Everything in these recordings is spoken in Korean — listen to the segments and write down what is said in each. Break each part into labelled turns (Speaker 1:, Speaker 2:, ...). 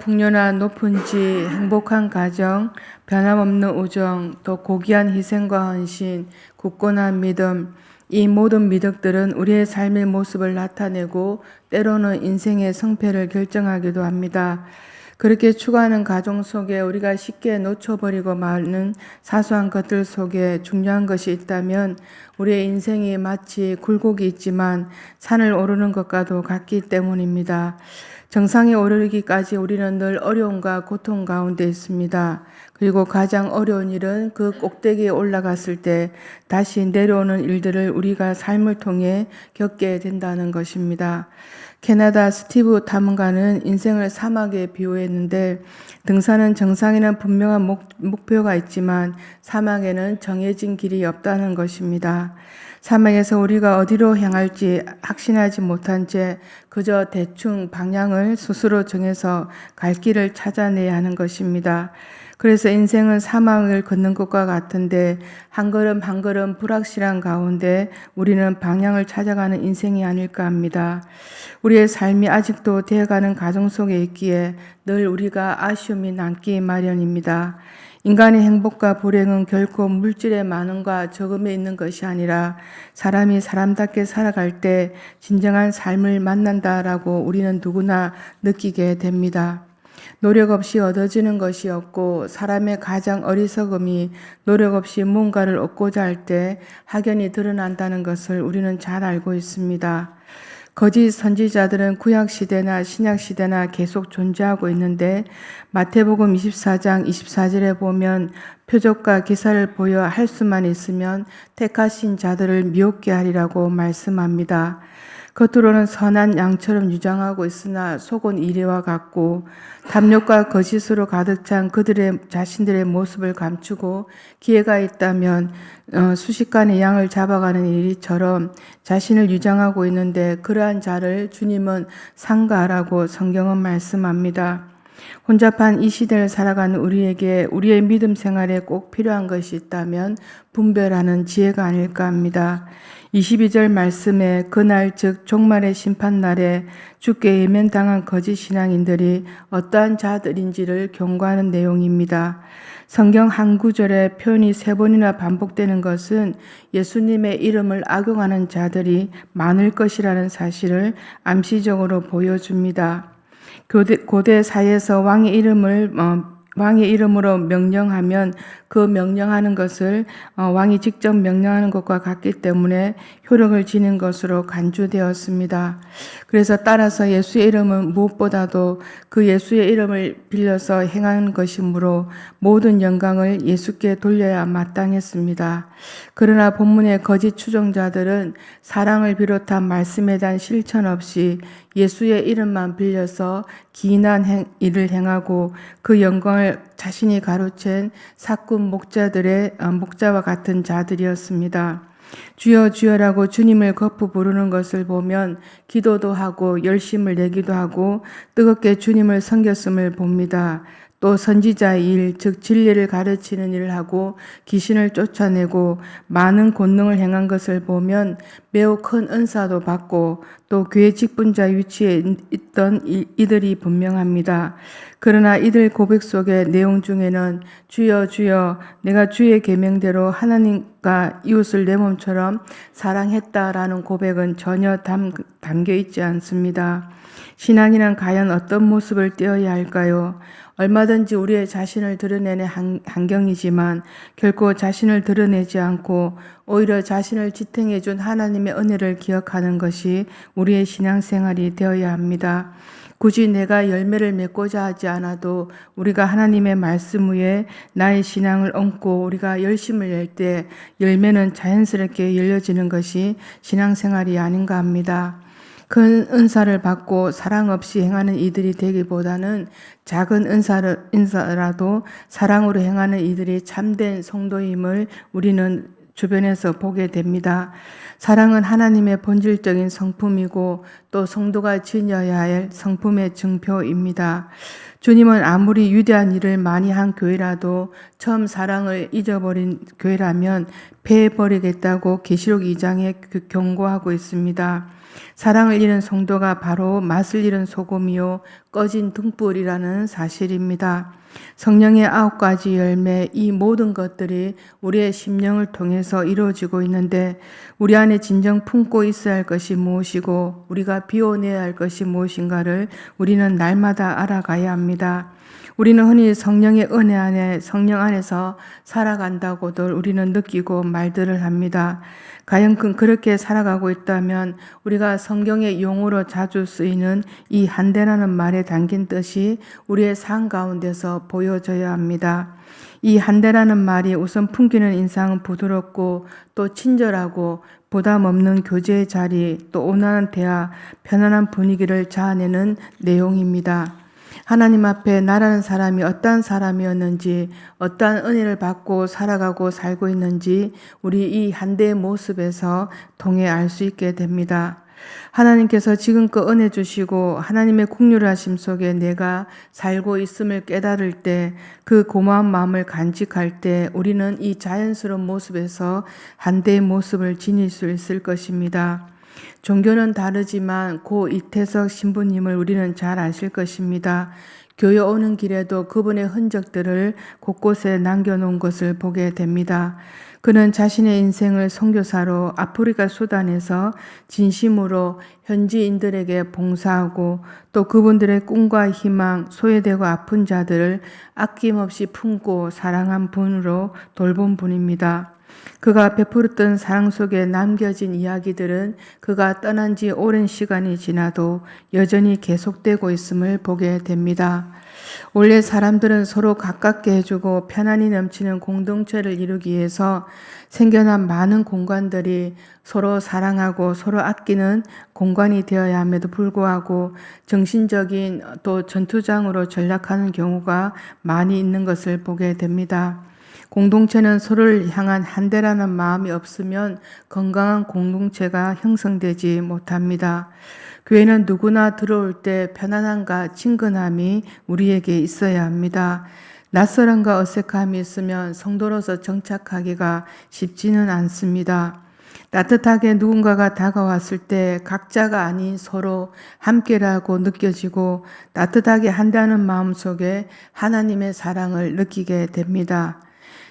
Speaker 1: 풍요나 높은 지, 행복한 가정, 변함없는 우정, 또 고귀한 희생과 헌신, 굳건한 믿음, 이 모든 미덕들은 우리의 삶의 모습을 나타내고 때로는 인생의 성패를 결정하기도 합니다. 그렇게 추구하는 가정 속에 우리가 쉽게 놓쳐버리고 마는 사소한 것들 속에 중요한 것이 있다면 우리의 인생이 마치 굴곡이 있지만 산을 오르는 것과도 같기 때문입니다. 정상에 오르기까지 우리는 늘 어려움과 고통 가운데 있습니다. 그리고 가장 어려운 일은 그 꼭대기에 올라갔을 때 다시 내려오는 일들을 우리가 삶을 통해 겪게 된다는 것입니다. 캐나다 스티브 탐험가는 인생을 사막에 비유했는데 등산은 정상에는 분명한 목표가 있지만 사막에는 정해진 길이 없다는 것입니다. 사막에서 우리가 어디로 향할지 확신하지 못한 채 그저 대충 방향을 스스로 정해서 갈 길을 찾아내야 하는 것입니다. 그래서 인생은 사막을 걷는 것과 같은데 한 걸음 한 걸음 불확실한 가운데 우리는 방향을 찾아가는 인생이 아닐까 합니다. 우리의 삶이 아직도 되어가는 가정 속에 있기에 늘 우리가 아쉬움이 남기 마련입니다. 인간의 행복과 불행은 결코 물질의 많음과 적음에 있는 것이 아니라 사람이 사람답게 살아갈 때 진정한 삶을 만난다라고 우리는 누구나 느끼게 됩니다. 노력 없이 얻어지는 것이 없고 사람의 가장 어리석음이 노력 없이 뭔가를 얻고자 할 때 확연히 드러난다는 것을 우리는 잘 알고 있습니다. 거짓 선지자들은 구약시대나 신약시대나 계속 존재하고 있는데 마태복음 24장 24절에 보면 표적과 기사를 보여 할 수만 있으면 택하신 자들을 미혹게 하리라고 말씀합니다. 겉으로는 선한 양처럼 유장하고 있으나 속은 이래와 같고 탐욕과 거짓으로 가득 찬 그들의 자신들의 모습을 감추고 기회가 있다면 수십간의 양을 잡아가는 일처럼 자신을 유장하고 있는데 그러한 자를 주님은 상가라고 성경은 말씀합니다. 혼잡한 이 시대를 살아가는 우리에게 우리의 믿음 생활에 꼭 필요한 것이 있다면 분별하는 지혜가 아닐까 합니다. 22절 말씀에 그날 즉 종말의 심판날에 주께 예면당한 거짓 신앙인들이 어떠한 자들인지를 경고하는 내용입니다. 성경 한 구절에 표현이 3번이나 반복되는 것은 예수님의 이름을 악용하는 자들이 많을 것이라는 사실을 암시적으로 보여줍니다. 고대 사회에서 왕의 이름으로 명령하면 그 명령하는 것을 왕이 직접 명령하는 것과 같기 때문에 효력을 지닌 것으로 간주되었습니다. 그래서 따라서 예수의 이름은 무엇보다도 그 예수의 이름을 빌려서 행하는 것이므로 모든 영광을 예수께 돌려야 마땅했습니다. 그러나 본문의 거짓 추종자들은 사랑을 비롯한 말씀에 대한 실천 없이 예수의 이름만 빌려서 기인한 일을 행하고 그 영광을 자신이 가로챈 사꾼 목자와 같은 자들이었습니다. 주여 주여라고 주님을 거푸 부르는 것을 보면 기도도 하고 열심을 내기도 하고 뜨겁게 주님을 섬겼음을 봅니다. 또 선지자의 일, 즉 진리를 가르치는 일을 하고 귀신을 쫓아내고 많은 권능을 행한 것을 보면 매우 큰 은사도 받고 또 교회 직분자 위치에 있던 이들이 분명합니다. 그러나 이들 고백 속의 내용 중에는 주여 주여 내가 주의 계명대로 하나님과 이웃을 내 몸처럼 사랑했다라는 고백은 전혀 담겨 있지 않습니다. 신앙이란 과연 어떤 모습을 띄어야 할까요? 얼마든지 우리의 자신을 드러내는 환경이지만 결코 자신을 드러내지 않고 오히려 자신을 지탱해 준 하나님의 은혜를 기억하는 것이 우리의 신앙생활이 되어야 합니다. 굳이 내가 열매를 맺고자 하지 않아도 우리가 하나님의 말씀 위에 나의 신앙을 얹고 우리가 열심을 낼 때 열매는 자연스럽게 열려지는 것이 신앙생활이 아닌가 합니다. 큰 은사를 받고 사랑 없이 행하는 이들이 되기보다는 작은 은사라도 사랑으로 행하는 이들이 참된 성도임을 우리는 주변에서 보게 됩니다. 사랑은 하나님의 본질적인 성품이고 또 성도가 지녀야 할 성품의 증표입니다. 주님은 아무리 위대한 일을 많이 한 교회라도 처음 사랑을 잊어버린 교회라면 패해버리겠다고 계시록 2장에 경고하고 있습니다. 사랑을 잃은 성도가 바로 맛을 잃은 소금이요 꺼진 등불이라는 사실입니다. 성령의 9가지 열매, 이 모든 것들이 우리의 심령을 통해서 이루어지고 있는데 우리 안에 진정 품고 있어야 할 것이 무엇이고 우리가 비워내야 할 것이 무엇인가를 우리는 날마다 알아가야 합니다. 우리는 흔히 성령의 은혜 안에 성령 안에서 살아간다고들 우리는 느끼고 말들을 합니다. 과연 그렇게 살아가고 있다면 우리가 성경의 용어로 자주 쓰이는 이 한대라는 말에 담긴 뜻이 우리의 삶 가운데서 보여져야 합니다. 이 한대라는 말이 우선 풍기는 인상은 부드럽고 또 친절하고 부담 없는 교제의 자리, 또 온화한 대화, 편안한 분위기를 자아내는 내용입니다. 하나님 앞에 나라는 사람이 어떠한 사람이었는지, 어떠한 은혜를 받고 살아가고 살고 있는지 우리 이 한대의 모습에서 통해 알 수 있게 됩니다. 하나님께서 지금껏 은혜 주시고 하나님의 긍휼하심 속에 내가 살고 있음을 깨달을 때, 그 고마운 마음을 간직할 때 우리는 이 자연스러운 모습에서 한대의 모습을 지닐 수 있을 것입니다. 종교는 다르지만 고 이태석 신부님을 우리는 잘 아실 것입니다. 교회 오는 길에도 그분의 흔적들을 곳곳에 남겨놓은 것을 보게 됩니다. 그는 자신의 인생을 선교사로 아프리카 수단에서 진심으로 현지인들에게 봉사하고 또 그분들의 꿈과 희망, 소외되고 아픈 자들을 아낌없이 품고 사랑한 분으로 돌본 분입니다. 그가 베풀었던 사랑 속에 남겨진 이야기들은 그가 떠난 지 오랜 시간이 지나도 여전히 계속되고 있음을 보게 됩니다. 원래 사람들은 서로 가깝게 해주고 편안히 넘치는 공동체를 이루기 위해서 생겨난 많은 공간들이 서로 사랑하고 서로 아끼는 공간이 되어야 함에도 불구하고 정신적인 또 전투장으로 전락하는 경우가 많이 있는 것을 보게 됩니다. 공동체는 서로를 향한 한대라는 마음이 없으면 건강한 공동체가 형성되지 못합니다. 교회는 누구나 들어올 때 편안함과 친근함이 우리에게 있어야 합니다. 낯설음과 어색함이 있으면 성도로서 정착하기가 쉽지는 않습니다. 따뜻하게 누군가가 다가왔을 때 각자가 아닌 서로 함께라고 느껴지고 따뜻하게 한다는 마음 속에 하나님의 사랑을 느끼게 됩니다.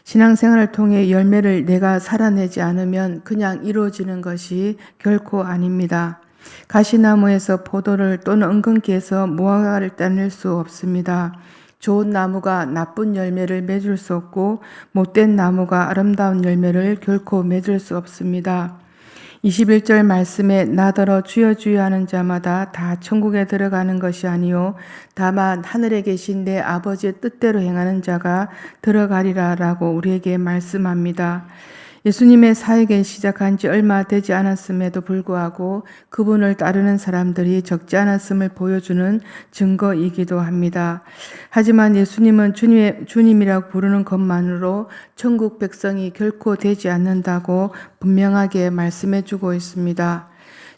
Speaker 1: 신앙생활을 통해 열매를 내가 살아내지 않으면 그냥 이루어지는 것이 결코 아닙니다. 가시나무에서 포도를 또는 은근기에서 무화과를 따낼 수 없습니다. 좋은 나무가 나쁜 열매를 맺을 수 없고 못된 나무가 아름다운 열매를 결코 맺을 수 없습니다. 21절 말씀에 나더러 주여 주여 하는 자마다 다 천국에 들어가는 것이 아니요 다만 하늘에 계신 내 아버지의 뜻대로 행하는 자가 들어가리라 라고 우리에게 말씀합니다. 예수님의 사역을 시작한 지 얼마 되지 않았음에도 불구하고 그분을 따르는 사람들이 적지 않았음을 보여주는 증거이기도 합니다. 하지만 예수님은 주님이라고 부르는 것만으로 천국 백성이 결코 되지 않는다고 분명하게 말씀해 주고 있습니다.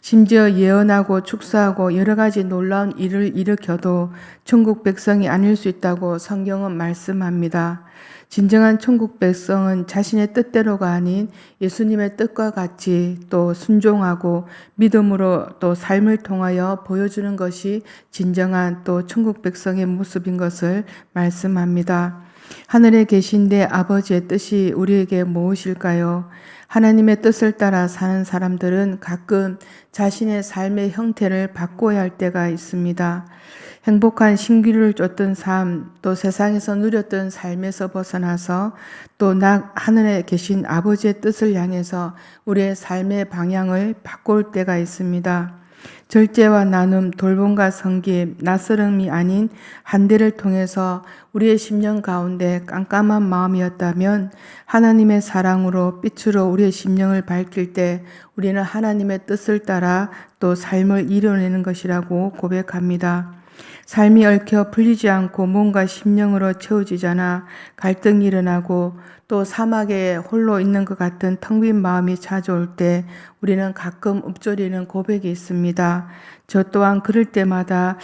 Speaker 1: 심지어 예언하고 축사하고 여러 가지 놀라운 일을 일으켜도 천국 백성이 아닐 수 있다고 성경은 말씀합니다. 진정한 천국 백성은 자신의 뜻대로가 아닌 예수님의 뜻과 같이 또 순종하고 믿음으로 또 삶을 통하여 보여주는 것이 진정한 또 천국 백성의 모습인 것을 말씀합니다. 하늘에 계신 내 아버지의 뜻이 우리에게 무엇일까요? 하나님의 뜻을 따라 사는 사람들은 가끔 자신의 삶의 형태를 바꿔야 할 때가 있습니다. 행복한 신기를 쫓던 삶, 또 세상에서 누렸던 삶에서 벗어나서 또 하늘에 계신 아버지의 뜻을 향해서 우리의 삶의 방향을 바꿀 때가 있습니다. 절제와 나눔, 돌봄과 섬김, 낯설음이 아닌 한대를 통해서 우리의 심령 가운데 깜깜한 마음이었다면 하나님의 사랑으로 빛으로 우리의 심령을 밝힐 때 우리는 하나님의 뜻을 따라 또 삶을 이뤄내는 것이라고 고백합니다. 삶이 얽혀 풀리지 않고 뭔가 심령으로 채워지잖아 갈등이 일어나고 또 사막에 홀로 있는 것 같은 텅 빈 마음이 찾아올 때 우리는 가끔 읊조리는 고백이 있습니다. 저 또한 그럴 때마다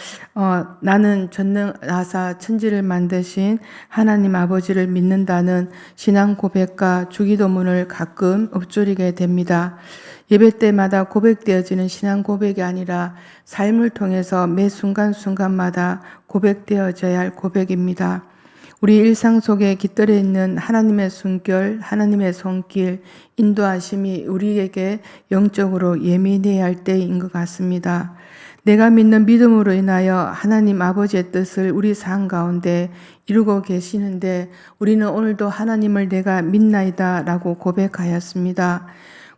Speaker 1: 나는 전능하사 천지를 만드신 하나님 아버지를 믿는다는 신앙 고백과 주기도문을 가끔 읊조리게 됩니다. 예배 때마다 고백되어지는 신앙 고백이 아니라 삶을 통해서 매 순간순간마다 고백되어져야 할 고백입니다. 우리 일상 속에 깃들어 있는 하나님의 숨결, 하나님의 손길, 인도하심이 우리에게 영적으로 예민해야 할 때인 것 같습니다. 내가 믿는 믿음으로 인하여 하나님 아버지의 뜻을 우리 삶 가운데 이루고 계시는데 우리는 오늘도 하나님을 내가 믿나이다 라고 고백하였습니다.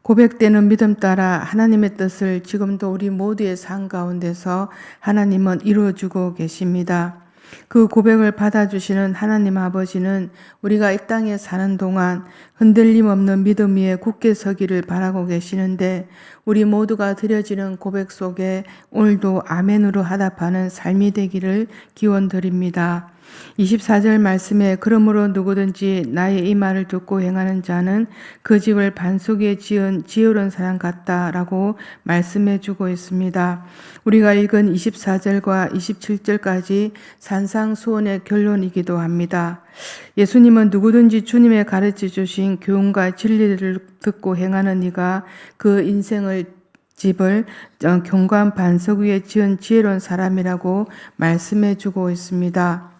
Speaker 1: 고백되는 믿음 따라 하나님의 뜻을 지금도 우리 모두의 삶 가운데서 하나님은 이루어주고 계십니다. 그 고백을 받아주시는 하나님 아버지는 우리가 이 땅에 사는 동안 흔들림 없는 믿음 위에 굳게 서기를 바라고 계시는데 우리 모두가 드려지는 고백 속에 오늘도 아멘으로 하답하는 삶이 되기를 기원드립니다. 24절 말씀에 그러므로 누구든지 나의 이 말을 듣고 행하는 자는 그 집을 반석에 지은 지혜로운 사람 같다라고 말씀해 주고 있습니다. 우리가 읽은 24절과 27절까지 산상수훈의 결론이기도 합니다. 예수님은 누구든지 주님의 가르쳐 주신 교훈과 진리를 듣고 행하는 이가 그 인생을 집을 견고한 반석 위에 지은 지혜로운 사람이라고 말씀해 주고 있습니다.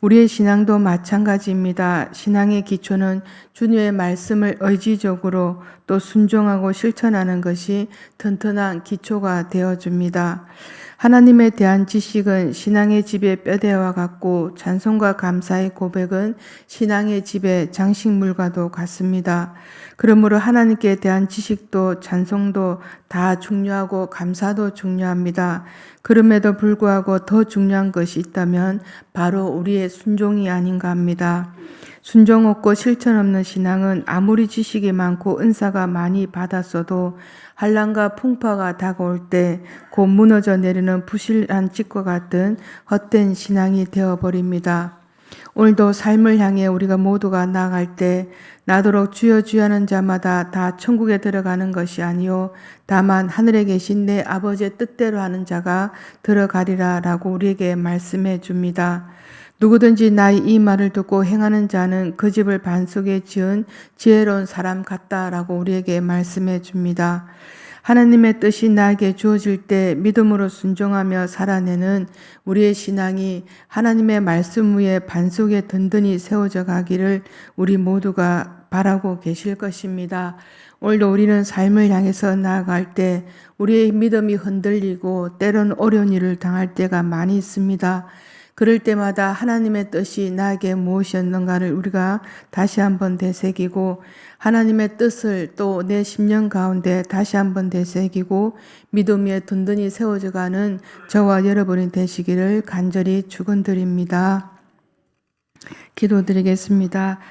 Speaker 1: 우리의 신앙도 마찬가지입니다. 신앙의 기초는 주님의 말씀을 의지적으로 또 순종하고 실천하는 것이 튼튼한 기초가 되어줍니다. 하나님에 대한 지식은 신앙의 집의 뼈대와 같고 찬송과 감사의 고백은 신앙의 집의 장식물과도 같습니다. 그러므로 하나님께 대한 지식도 찬송도 다 중요하고 감사도 중요합니다. 그럼에도 불구하고 더 중요한 것이 있다면 바로 우리의 순종이 아닌가 합니다. 순종 없고 실천 없는 신앙은 아무리 지식이 많고 은사가 많이 받았어도 한란과 풍파가 다가올 때 곧 무너져 내리는 부실한 집과 같은 헛된 신앙이 되어버립니다. 오늘도 삶을 향해 우리가 모두가 나아갈 때 나도록 주여 주여 하는 자마다 다 천국에 들어가는 것이 아니요 다만 하늘에 계신 내 아버지의 뜻대로 하는 자가 들어가리라 라고 우리에게 말씀해 줍니다. 누구든지 나의 이 말을 듣고 행하는 자는 그 집을 반석에 지은 지혜로운 사람 같다라고 우리에게 말씀해 줍니다. 하나님의 뜻이 나에게 주어질 때 믿음으로 순종하며 살아내는 우리의 신앙이 하나님의 말씀 위에 반석에 든든히 세워져 가기를 우리 모두가 바라고 계실 것입니다. 오늘도 우리는 삶을 향해서 나아갈 때 우리의 믿음이 흔들리고 때론 어려운 일을 당할 때가 많이 있습니다. 그럴 때마다 하나님의 뜻이 나에게 무엇이었는가를 우리가 다시 한번 되새기고 하나님의 뜻을 또 내 심령 가운데 다시 한번 되새기고 믿음 위에 든든히 세워져가는 저와 여러분이 되시기를 간절히 축원드립니다. 기도드리겠습니다.